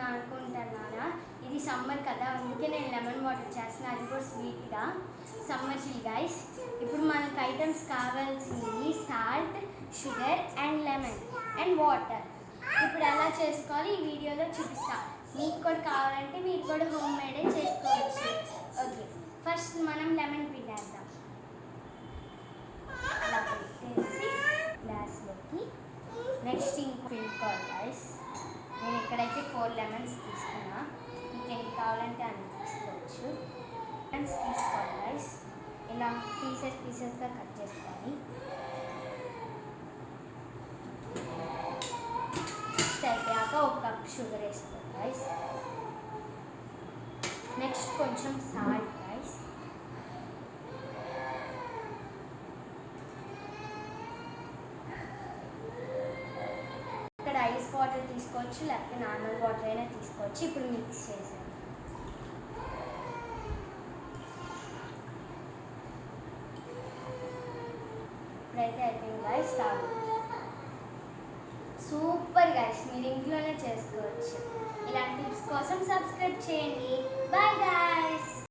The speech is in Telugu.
అనుకుంటున్నారా? ఇది సమ్మర్ కదా, అందుకే నేను లెమన్ వాటర్ చేస్తున్నాను, అది కూడా స్వీట్గా సమ్మర్ చిల్ గైస్. ఇప్పుడు మనకు ఐటమ్స్ కావాల్సింది salt, sugar and lemon and water. ఇప్పుడు ఎలా చేసుకోవాలి ఈ వీడియోలో చూపిస్తా. మీకు కూడా కావాలంటే మీరు కూడా హోమ్ మేడే చేసుకోవచ్చు. ఓకే, ఫస్ట్ మనం లెమన్ పిండేద్దాం. అలా పెట్టేసి గ్లాస్లోకి నెక్స్ట్ ఇంకో పిండుకోవాలి గైస్. నేను ఇక్కడైతే 4 లెమన్స్ తీసుకున్నా, మీకు ఎన్ని కావాలంటే అన్ని తీసుకోవచ్చు. లెమన్స్ తీసుకోవాలి గైస్, ఇలా పీసెస్గా కట్ చేసుకోవాలి. నెక్స్ట్ అయిపోయాక 1 కప్ షుగర్ వేసుకోవాలి గైస్. నెక్స్ట్ కొంచెం సాల్ట్ గైస్. ఇక్కడ ఐస్ వాటర్ తీసుకోవచ్చు, లేకపోతే నార్మల్ వాటర్ అయినా తీసుకోవచ్చు. ఇప్పుడు మిక్స్ చేసాను. ఇప్పుడైతే అయిపోయింది గైస్, తాగు. సూపర్ గైస్, మీరు ఇంట్లోనే చేసుకోవచ్చు. ఇలాంటి టిప్స్ కోసం సబ్స్క్రైబ్ చేయండి. Bye guys.